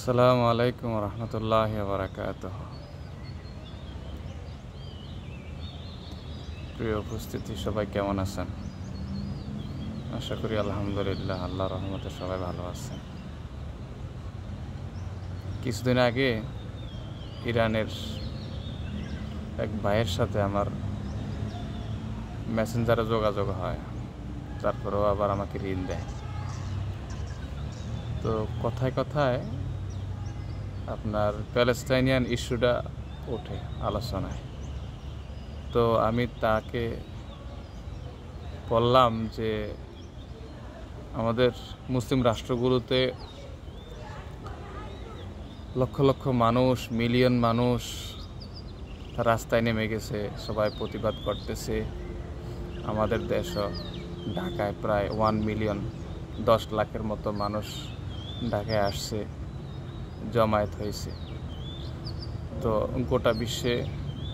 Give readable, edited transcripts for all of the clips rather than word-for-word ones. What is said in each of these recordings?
আসসালামু আলাইকুম রহমতুল্লাহি ওয়া বারাকাতুহ। প্রিয় উপস্থিতি, সবাই কেমন আছেন? আশা করি আলহামদুলিল্লাহ, আল্লাহর রহমতে সবাই ভালো আছেন। কিছুদিন আগে ইরানের এক ভাইয়ের সাথে আমার মেসেঞ্জারে যোগাযোগ হয়, তারপরেও আবার আমাকে ঋণ দেয়। তো কথায় কথায় আপনার প্যালেস্টাইনিয়ান ইস্যুটা ওঠে আলোচনায়। তো আমি তাকে বললাম যে আমাদের মুসলিম রাষ্ট্রগুলোতে লক্ষ লক্ষ মানুষ, মিলিয়ন মানুষ রাস্তায় নেমে গেছে, সবাই প্রতিবাদ করতেছে। আমাদের দেশও ঢাকায় প্রায় 1 মিলিয়ন 10 লাখের মতো মানুষ ঢাকায় আসছে, জমায়েত হয়েছে। তো গোটা বিশ্বে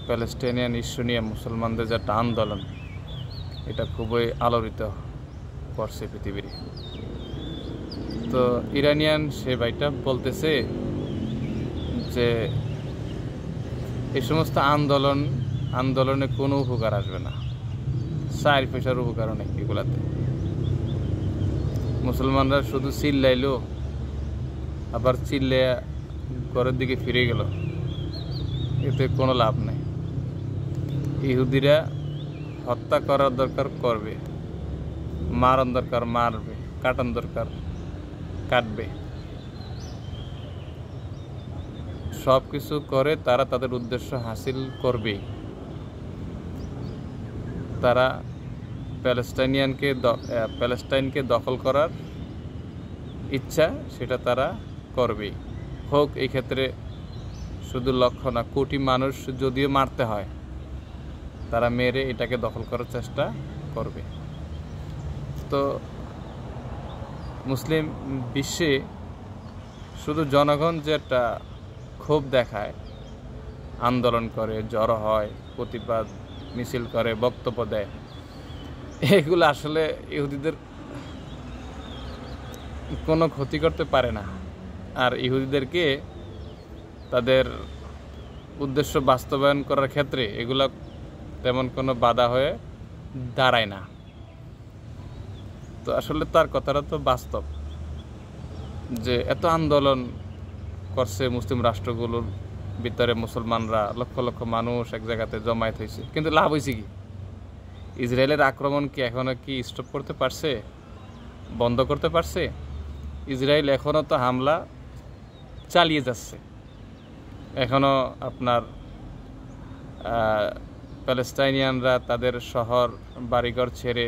প্যালেস্টাইনিয়ান ইস্যু নিয়ে মুসলমানদের যে একটা আন্দোলন, এটা খুবই আলোড়িত করছে পৃথিবীর। তো ইরানিয়ান সে ভাইটা বলতেছে যে এই সমস্ত আন্দোলনে কোনো উপকার আসবে না, 4 পয়সার উপকারও নেই এগুলাতে। মুসলমানরা শুধু চিল্লাইলো, আবার চিল্লে ঘরের দিকে ফিরে গেল, এতে কোনো লাভ নাই। ইহুদিরা হত্যা করার দরকার করবে, মারার দরকার মারবে, কাটার দরকার কাটবে, সব কিছু করে তারা তাদের উদ্দেশ্য হাসিল করবে। তারা প্যালেস্টাইনকে দখল করার ইচ্ছা, সেটা তারা করবেই। হোক এই ক্ষেত্রে শুধু লক্ষ না, কোটি মানুষ যদিও মারতে হয়, তারা মেরে এটাকে দখল করার চেষ্টা করবে। তো মুসলিম বিশ্বে শুধু জনগণ যে একটা ক্ষোভ দেখায়, আন্দোলন করে, জড়ো হয়, প্রতিবাদ মিছিল করে, বক্তব্য দেয়, এগুলো আসলে ইহুদিদের কোনো ক্ষতি করতে পারে না। আর ইহুদিদেরকে তাদের উদ্দেশ্য বাস্তবায়ন করার ক্ষেত্রে এগুলো তেমন কোনো বাধা হয়ে দাঁড়ায় না। তো আসলে তার কথাটা তো বাস্তব, যে এত আন্দোলন করছে মুসলিম রাষ্ট্রগুলোর ভিতরে, মুসলমানরা লক্ষ লক্ষ মানুষ এক জায়গাতে জমায়েত হয়েছে, কিন্তু লাভ হয়েছে কি? ইসরায়েলের আক্রমণ কি এখনও কি স্টপ করতে পারছে, বন্ধ করতে পারছে? ইসরায়েল এখনও তো হামলা চালিয়ে যাচ্ছে। এখনও আপনার প্যালেস্টাইনিয়ানরা তাদের শহর বাড়িঘর ছেড়ে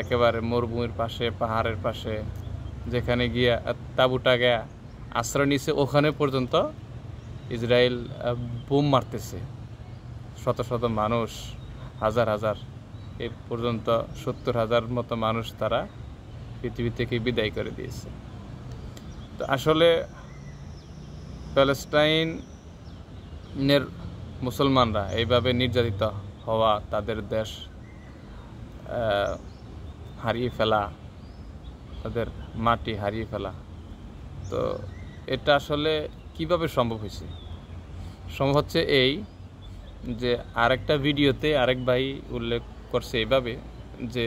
একেবারে মরুভূমির পাশে, পাহাড়ের পাশে যেখানে গিয়া তাঁবুটা গিয়া আশ্রয় নিছে, ওখানে পর্যন্ত ইসরায়েল বোম মারতেছে। শত শত মানুষ, হাজার হাজার, এ পর্যন্ত 70,000 মতো মানুষ তারা পৃথিবী থেকে বিদায় করে দিয়েছে। তো আসলে প্যালেস্টাইনের মুসলমানরা এইভাবে নির্যাতিত হওয়া, তাদের দেশ হারিয়ে ফেলা, তাদের মাটি হারিয়ে ফেলা, তো এটা আসলে কিভাবে সম্ভব হয়েছে? সম্ভব হচ্ছে এই যে আরেকটা ভিডিওতে আরেক ভাই উল্লেখ করছে এইভাবে, যে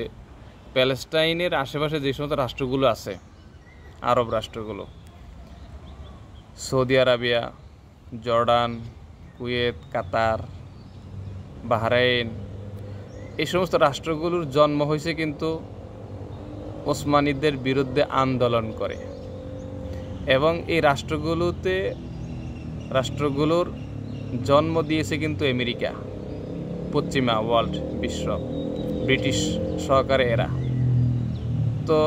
প্যালেস্টাইনের আশেপাশে যে সমস্ত রাষ্ট্রগুলো আছে, আরব রাষ্ট্রগুলো, সৌদি আরবিয়া, জর্ডান, কুয়েত, কাতার, বাহরাইন, এই সমস্ত রাষ্ট্রগুলোর জন্ম হয়েছে কিন্তু ওসমানীদের বিরুদ্ধে আন্দোলন করে। এবং এই রাষ্ট্রগুলোর জন্ম দিয়েছে কিন্তু আমেরিকা, পশ্চিমা ওয়ার্ল্ড, বিশ্ব, ব্রিটিশ সহকারে এরা। তো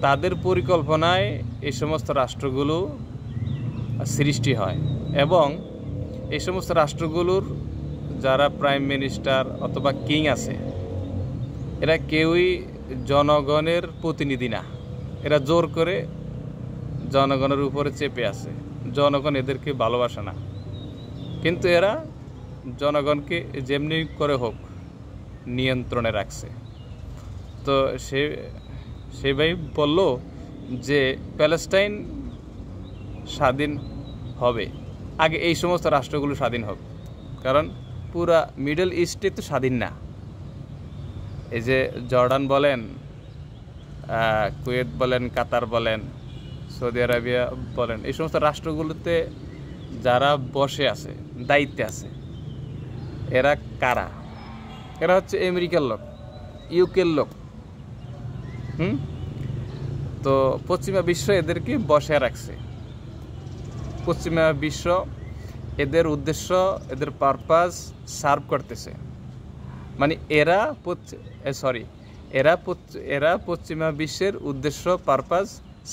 তাদের পরিকল্পনায় এই সমস্ত রাষ্ট্রগুলো সৃষ্টি হয়, এবং এই সমস্ত রাষ্ট্রগুলোর যারা প্রাইম মিনিস্টার অথবা কিং আছে, এরা কেউই জনগণের প্রতিনিধি না। এরা জোর করে জনগণের উপরে চেপে আছে, জনগণ এদেরকে ভালোবাসে না, কিন্তু এরা জনগণকে যেমনি করে হোক নিয়ন্ত্রণে রাখছে। তো সে ভাই বলল যে প্যালেস্টাইন স্বাধীন হবে, আগে এই সমস্ত রাষ্ট্রগুলো স্বাধীন হবে। কারণ পুরা মিডল ইস্টে তো স্বাধীন না। এই যে জর্ডান বলেন, কুয়েত বলেন, কাতার বলেন, সৌদি আরবিয়া বলেন, এই সমস্ত রাষ্ট্রগুলোতে যারা বসে আছে, দায়িত্বে আছে, এরা কারা? এরা হচ্ছে আমেরিকার লোক, ইউকের লোক। তো পশ্চিমা বিশ্ব এদেরকে বসে রাখছে। পশ্চিমা বিশ্ব এদের উদ্দেশ্য, এদের পারপাস সার্ভ করতেছে। মানে এরা পশ্চিমা বিশ্বের উদ্দেশ্য, পারপাস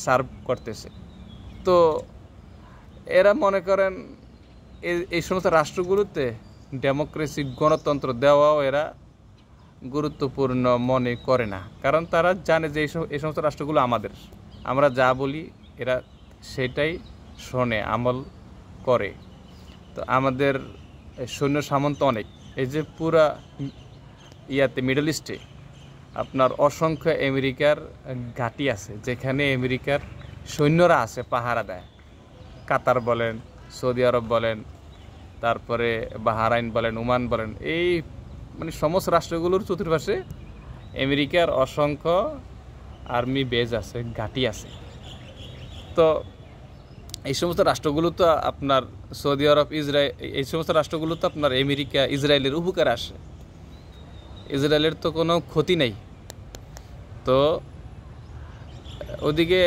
সার্ভ করতেছে। তো এরা মনে করেন এই সমস্ত রাষ্ট্রগুলোতে ডেমোক্রেসি, গণতন্ত্র দেওয়াও এরা গুরুত্বপূর্ণ মনে করে না। কারণ তারা জানে যে এই সমস্ত রাষ্ট্রগুলো আমাদের, আমরা যা বলি এরা সেটাই শোনে, আমল করে। তো আমাদের সৈন্য সামন্ত অনেক। এই যে পুরা মিডল ইস্টে আপনার অসংখ্য আমেরিকার ঘাঁটি আছে, যেখানে আমেরিকার সৈন্যরা আছে, পাহারা দেয়। কাতার বলেন, সৌদি আরব বলেন, তারপরে বাহরাইন বলেন, ওমান বলেন, এই মানে সমস্ত রাষ্ট্রগুলোর চতুর্পাশে আমেরিকার অসংখ্য আর্মি বেজ আছে, ঘাঁটি আছে। তো এই সমস্ত রাষ্ট্রগুলো তো আপনার সৌদি আরব, ইসরায়েল, এই সমস্ত রাষ্ট্রগুলো তো আপনার আমেরিকা, ইসরায়েলের উপকার আসে। ইসরায়েলের তো কোনো ক্ষতি নেই। তো ওদিকে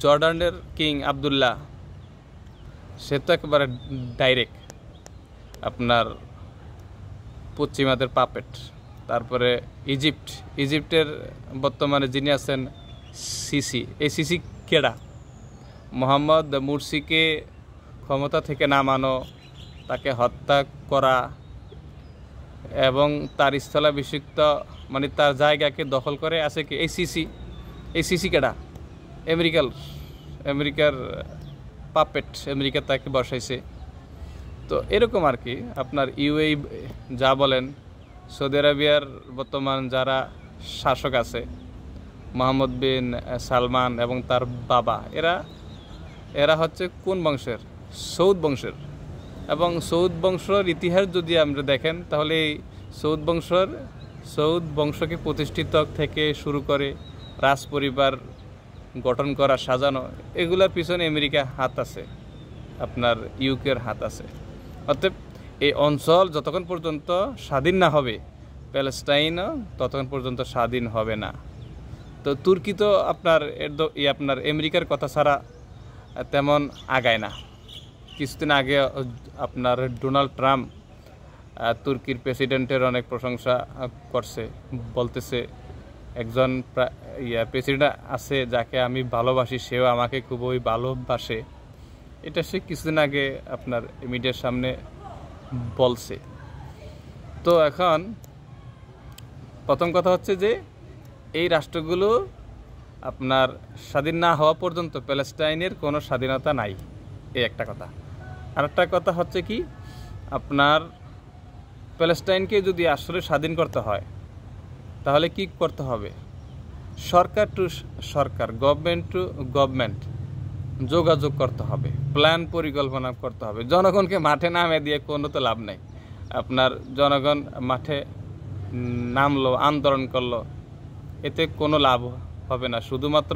জর্ডানের কিং আবদুল্লাহ, সে তো একেবারে ডাইরেক্ট আপনার পশ্চিমাদের পাপেট। তারপরে ইজিপ্টের বর্তমানে যিনি আছেন সিসি, এই সিসি কেডা? মোহাম্মদ মুরসিকে ক্ষমতা থেকে নামানো, তাকে হত্যা করা এবং তার স্থলাভিষিক্ত, মানে তার জায়গাকে দখল করে আছে কি? এই সিসি কেডা? আমেরিকার পাপেট, আমেরিকা তাকে বসাইছে। তো এরকম আর কি। আপনার ইউএই যা বলেন, সৌদি আরবিয়ার বর্তমান যারা শাসক আছে, মোহাম্মদ বিন সালমান এবং তার বাবা, এরা হচ্ছে কোন বংশের? সৌদ বংশের। এবং সৌদ বংশের ইতিহাস যদি আমরা দেখেন, তাহলে এই সৌদ বংশকে প্রতিষ্ঠিত থেকে শুরু করে রাজ পরিবার গঠন করা, সাজানো, এগুলোর পিছনে আমেরিকা হাত আছে, আপনার ইউকের হাত আছে। অতএব এই অঞ্চল যতক্ষণ পর্যন্ত স্বাধীন না হবে, প্যালেস্টাইনও ততক্ষণ পর্যন্ত স্বাধীন হবে না। তো তুর্কি তো আপনার আমেরিকার কথা ছাড়া তেমন আগায় না। কিছুদিন আগে আপনার ডোনাল্ড ট্রাম্প তুর্কির প্রেসিডেন্টের অনেক প্রশংসা করছে, বলতেছে একজন প্রেসিডেন্ট আছে যাকে আমি ভালোবাসি, সেও আমাকে খুবই ভালোবাসে। এটা সে কিছুদিন আগে আপনার মিডিয়ার সামনে বলছে। তো এখন প্রথম কথা হচ্ছে যে এই রাষ্ট্রগুলো আপনার স্বাধীন না হওয়া পর্যন্ত প্যালেস্টাইনের কোনো স্বাধীনতা নাই, এই একটা কথা। আরেকটা কথা হচ্ছে কি, আপনার প্যালেস্টাইনকে যদি আসলে স্বাধীন করতে হয়, তাহলে কি করতে হবে? সরকার টু সরকার, গভর্নমেন্ট টু গভর্নমেন্ট যোগাযোগ করতে হবে, প্ল্যান পরিকল্পনা করতে হবে। জনগণকে মাঠে নামে দিয়ে কোনো তো লাভ নেই। আপনার জনগণ মাঠে নামলো, আন্দোলন করলো, এতে কোনো লাভ হবে না। শুধুমাত্র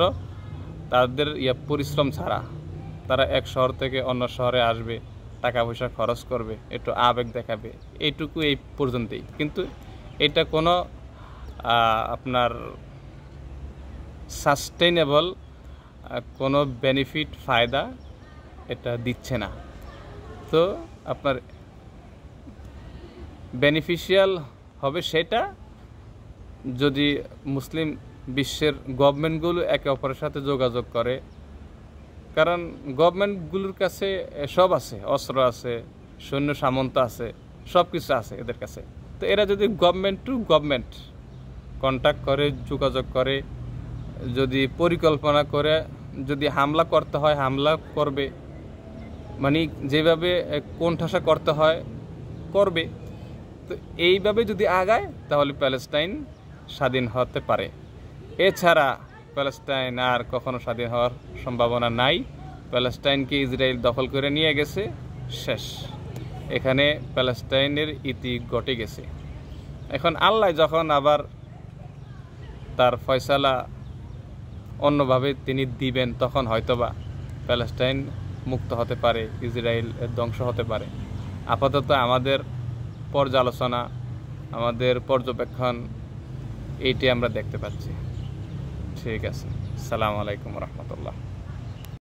তাদের পরিশ্রম ছাড়া তারা এক শহর থেকে অন্য শহরে আসবে, টাকা পয়সা খরচ করবে, একটু আবেগ দেখাবে, এইটুকু এই পর্যন্তই। কিন্তু এটা কোনো আপনার সাস্টেইনেবল কোনো বেনিফিট, ফায়দা এটা দিচ্ছে না। তো আপনার বেনিফিশিয়াল হবে সেটা যদি মুসলিম বিশ্বের গভর্নমেন্টগুলো একে অপরের সাথে যোগাযোগ করে। কারণ গভর্নমেন্টগুলোর কাছে সব আছে, অস্ত্র আছে, সৈন্য সামন্ত আছে, সব কিছু আছে এদের কাছে। তো এরা যদি গভর্নমেন্ট টু গভর্নমেন্ট কন্ট্যাক্ট করে, যোগাযোগ করে, যদি পরিকল্পনা করে, যদি হামলা করতে হয় হামলা করবে, মানে যেভাবে কোণঠাসা করতে হয় করবে। তো এইভাবে যদি আগায় তাহলে প্যালেস্টাইন স্বাধীন হতে পারে। এছাড়া প্যালেস্টাইন আর কখনো স্বাধীন হওয়ার সম্ভাবনা নাই। প্যালেস্টাইনকে ইসরায়েল দখল করে নিয়ে গেছে, শেষ। এখানে প্যালেস্টাইনের ইতি ঘটে গেছে। এখন আল্লাহ যখন আবার তার ফয়সালা অন্যভাবে তিনি দিবেন, তখন হয়তোবা প্যালেস্টাইন মুক্ত হতে পারে, ইসরায়েল ধ্বংস হতে পারে। আপাতত আমাদের পর্যালোচনা, আমাদের পর্যবেক্ষণ এইটি আমরা দেখতে পাচ্ছি। ঠিক আছে, আসসালামু আলাইকুম রহমতুল্লাহ।